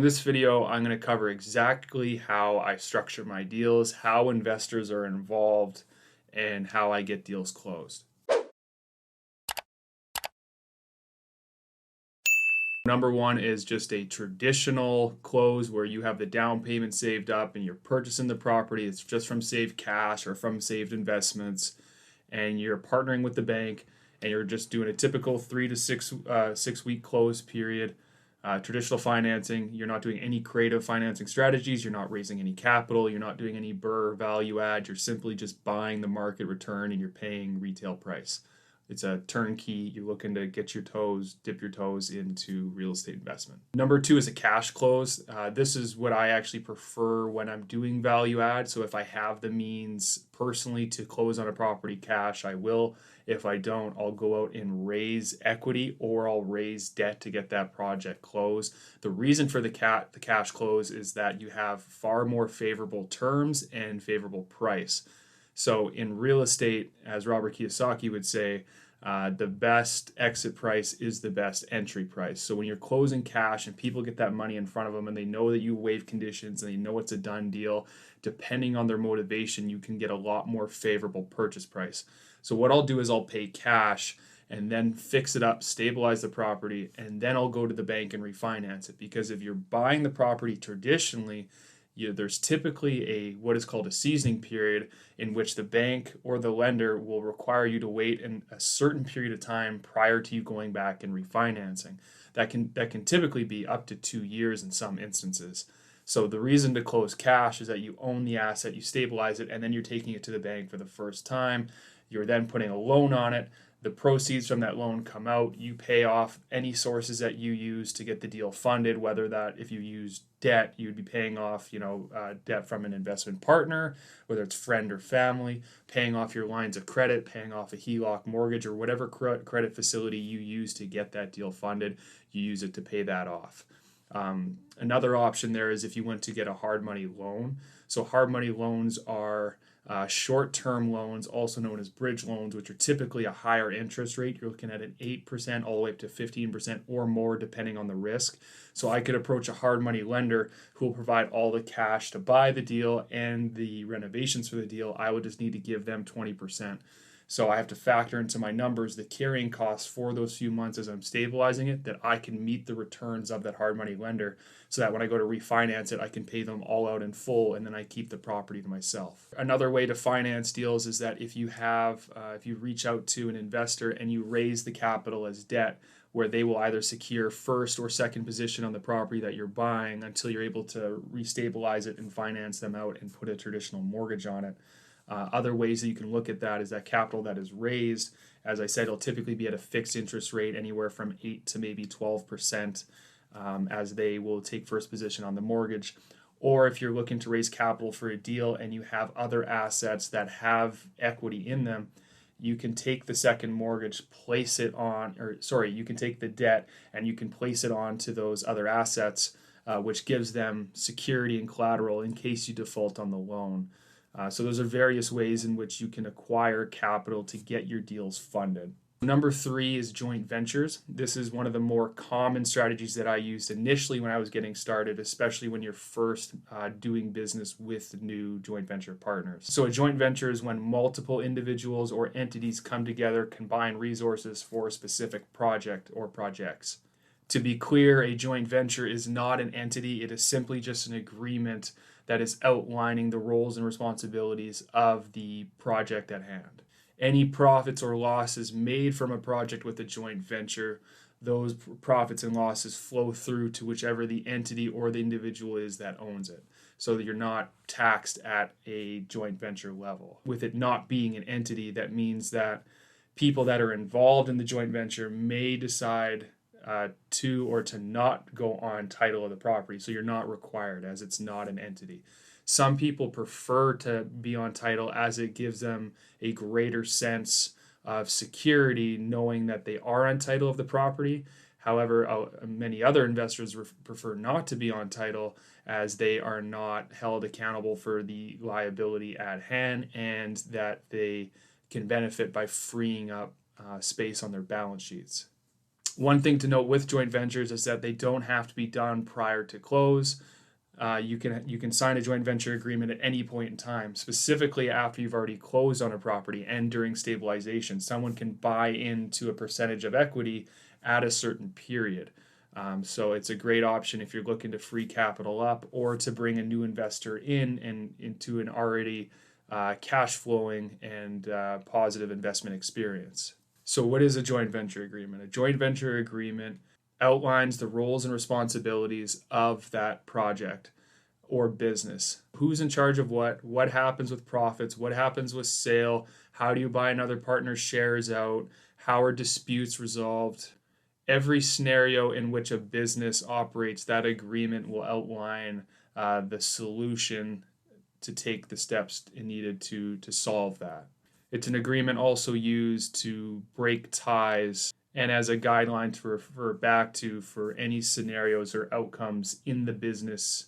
In this video, I'm going to cover exactly how I structure my deals, how investors are involved, and how I get deals closed. Number one is just a traditional close where you have the down payment saved up and you're purchasing the property. It's just from saved cash or from saved investments, and you're partnering with the bank and you're just doing a typical 3 to 6 week close period. Traditional financing, you're not doing any creative financing strategies, you're not raising any capital, you're not doing any BRRRR value add, you're simply just buying the market return and you're paying retail price. It's a turnkey. You're looking to dip your toes into real estate investment. Number two is a cash close. This is what I actually prefer when I'm doing value add. So if I have the means personally to close on a property cash, I will. If I don't, I'll go out and raise equity or I'll raise debt to get that project closed. The reason for the cash close is that you have far more favorable terms and favorable price. So in real estate, as Robert Kiyosaki would say, the best exit price is the best entry price. So when you're closing cash and people get that money in front of them and they know that you waive conditions and they know it's a done deal, depending on their motivation, you can get a lot more favorable purchase price. So what I'll do is I'll pay cash and then fix it up, stabilize the property, and then I'll go to the bank and refinance it. Because if you're buying the property traditionally, there's typically what is called a seasoning period in which the bank or the lender will require you to wait in a certain period of time prior to you going back and refinancing. That can typically be up to 2 years in some instances. So the reason to close cash is that you own the asset, you stabilize it, and then you're taking it to the bank for the first time. You're then putting a loan on it. The proceeds from that loan come out. You pay off any sources that you use to get the deal funded, whether that if you use debt, you'd be paying off, debt from an investment partner, whether it's friend or family, paying off your lines of credit, paying off a HELOC mortgage or whatever credit facility you use to get that deal funded, you use it to pay that off. Another option there is if you want to get a hard money loan. So hard money loans are short-term loans, also known as bridge loans, which are typically a higher interest rate. You're looking at an 8% all the way up to 15% or more, depending on the risk. So I could approach a hard money lender who will provide all the cash to buy the deal and the renovations for the deal. I would just need to give them 20%. So I have to factor into my numbers the carrying costs for those few months as I'm stabilizing it, that I can meet the returns of that hard money lender so that when I go to refinance it, I can pay them all out in full and then I keep the property to myself. Another way to finance deals is that if you reach out to an investor and you raise the capital as debt, where they will either secure first or second position on the property that you're buying until you're able to restabilize it and finance them out and put a traditional mortgage on it. Other ways that you can look at that is that capital that is raised, as I said, it'll typically be at a fixed interest rate anywhere from 8 to maybe 12%, as they will take first position on the mortgage. Or if you're looking to raise capital for a deal and you have other assets that have equity in them, you can take the second mortgage, you can take the debt and you can place it onto those other assets, which gives them security and collateral in case you default on the loan. So those are various ways in which you can acquire capital to get your deals funded. Number three is joint ventures. This is one of the more common strategies that I used initially when I was getting started, especially when you're first doing business with new joint venture partners. So a joint venture is when multiple individuals or entities come together, combine resources for a specific project or projects. To be clear, a joint venture is not an entity. It is simply just an agreement that is outlining the roles and responsibilities of the project at hand. Any profits or losses made from a project with a joint venture, those profits and losses flow through to whichever the entity or the individual is that owns it, so that you're not taxed at a joint venture level. With it not being an entity, that means that people that are involved in the joint venture may decide to or to not go on title of the property. So you're not required, as it's not an entity. Some people prefer to be on title as it gives them a greater sense of security knowing that they are on title of the property. However, many other investors prefer not to be on title as they are not held accountable for the liability at hand and that they can benefit by freeing up space on their balance sheets. One thing to note with joint ventures is that they don't have to be done prior to close. You can sign a joint venture agreement at any point in time, specifically after you've already closed on a property and during stabilization. Someone can buy into a percentage of equity at a certain period. So it's a great option if you're looking to free capital up or to bring a new investor in and into an already cash flowing and positive investment experience. So, what is a joint venture agreement? A joint venture agreement outlines the roles and responsibilities of that project or business. Who's in charge of what happens with profits, what happens with sale, how do you buy another partner's shares out, how are disputes resolved. Every scenario in which a business operates, that agreement will outline the solution to take the steps needed to solve that. It's an agreement also used to break ties and as a guideline to refer back to for any scenarios or outcomes in the business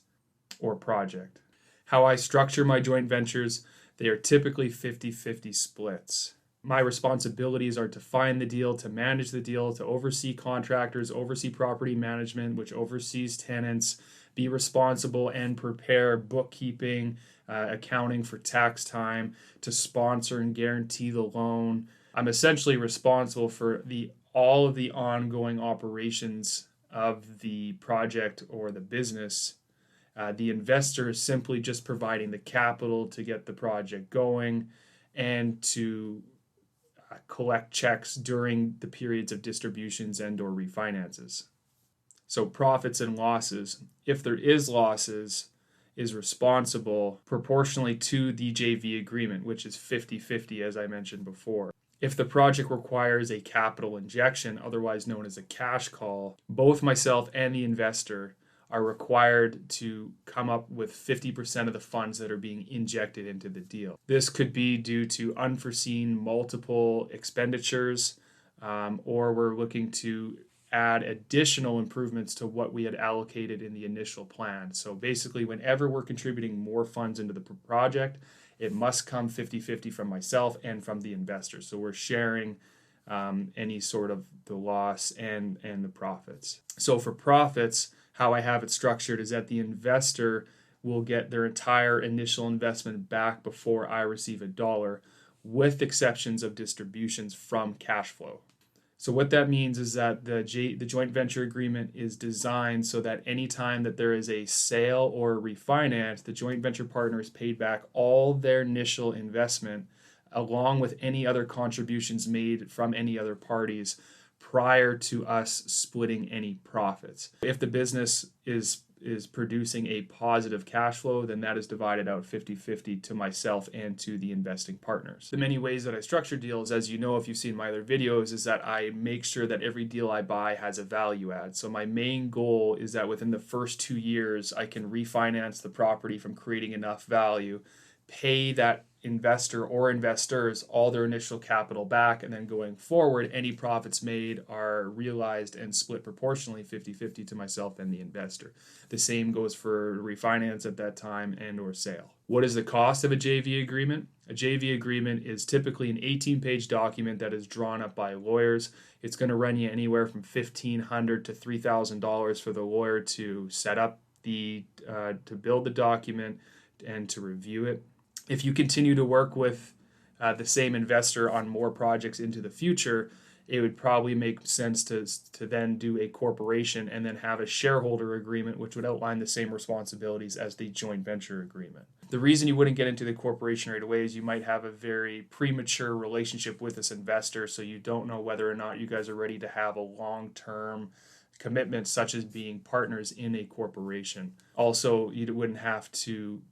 or project. How I structure my joint ventures, they are typically 50-50 splits. My responsibilities are to find the deal, to manage the deal, to oversee contractors, oversee property management, which oversees tenants, be responsible and prepare bookkeeping, accounting for tax time, to sponsor and guarantee the loan. I'm essentially responsible for all of the ongoing operations of the project or the business. The investor is simply just providing the capital to get the project going and to collect checks during the periods of distributions and or refinances. So profits and losses, if there is losses, is responsible proportionally to the JV agreement, which is 50-50 as I mentioned before. If the project requires a capital injection, otherwise known as a cash call, both myself and the investor are required to come up with 50% of the funds that are being injected into the deal. This could be due to unforeseen multiple expenditures, or we're looking to add additional improvements to what we had allocated in the initial plan. So basically, whenever we're contributing more funds into the project, it must come 50-50 from myself and from the investor. So we're sharing any sort of the loss and the profits. So for profits, how I have it structured is that the investor will get their entire initial investment back before I receive a dollar, with exceptions of distributions from cash flow. So what that means is that the joint venture agreement is designed so that anytime that there is a sale or a refinance, the joint venture partner is paid back all their initial investment along with any other contributions made from any other parties prior to us splitting any profits. If the business is producing a positive cash flow, then that is divided out 50-50 to myself and to the investing partners. The many ways that I structure deals, as you know if you've seen my other videos, is that I make sure that every deal I buy has a value add. So my main goal is that within the first 2 years, I can refinance the property from creating enough value, pay that investor or investors all their initial capital back, and then going forward, any profits made are realized and split proportionally 50-50 to myself and the investor. The same goes for refinance at that time and or sale. What is the cost of a JV agreement? A JV agreement is typically an 18-page document that is drawn up by lawyers. It's going to run you anywhere from $1,500 to $3,000 for the lawyer to set up to build the document and to review it. If you continue to work with the same investor on more projects into the future, it would probably make sense to then do a corporation and then have a shareholder agreement, which would outline the same responsibilities as the joint venture agreement. The reason you wouldn't get into the corporation right away is you might have a very premature relationship with this investor, so you don't know whether or not you guys are ready to have a long-term commitment, such as being partners in a corporation. Also, you wouldn't have to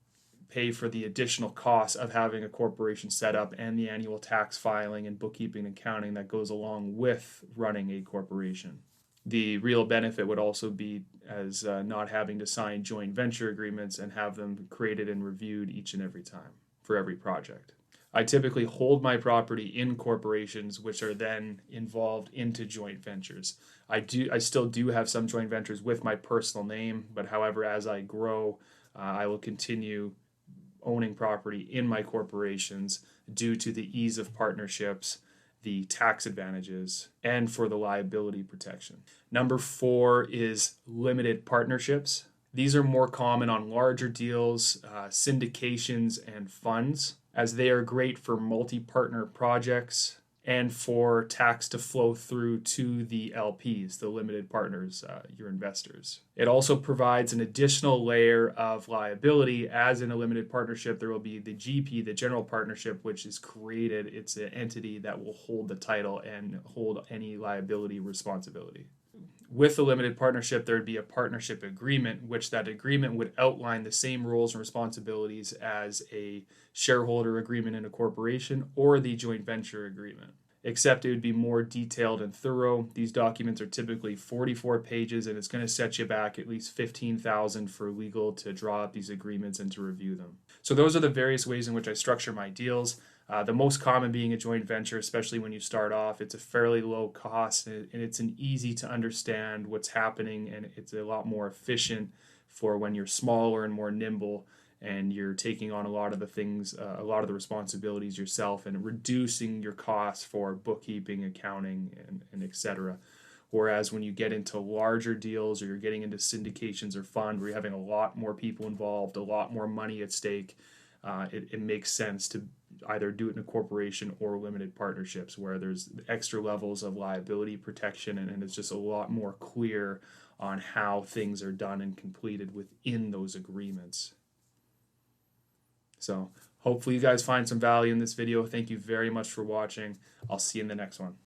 pay for the additional costs of having a corporation set up and the annual tax filing and bookkeeping and accounting that goes along with running a corporation. The real benefit would also be as not having to sign joint venture agreements and have them created and reviewed each and every time for every project. I typically hold my property in corporations, which are then involved into joint ventures. I still do have some joint ventures with my personal name, but however, as I grow, I will continue owning property in my corporations due to the ease of partnerships the tax advantages, and for the liability protection. Number 4 is limited partnerships. These are more common on larger deals, syndications, and funds, as they are great for multi-partner projects and for tax to flow through to the LPs, the limited partners, your investors. It also provides an additional layer of liability, as in a limited partnership, there will be the GP, the general partnership, which is created. It's an entity that will hold the title and hold any liability responsibility. With a limited partnership, there would be a partnership agreement, which that agreement would outline the same roles and responsibilities as a shareholder agreement in a corporation or the joint venture agreement, except it would be more detailed and thorough. These documents are typically 44 pages, and it's going to set you back at least $15,000 for legal to draw up these agreements and to review them. So those are the various ways in which I structure my deals. The most common being a joint venture, especially when you start off. It's a fairly low cost, and it's an easy to understand what's happening, and it's a lot more efficient for when you're smaller and more nimble, and you're taking on a lot of the things, a lot of the responsibilities yourself, and reducing your costs for bookkeeping, accounting, and etc. Whereas when you get into larger deals, or you're getting into syndications or fund, where you're having a lot more people involved, a lot more money at stake, it makes sense to either do it in a corporation or limited partnerships, where there's extra levels of liability protection, and it's just a lot more clear on how things are done and completed within those agreements. So hopefully you guys find some value in this video. Thank you very much for watching. I'll see you in the next one.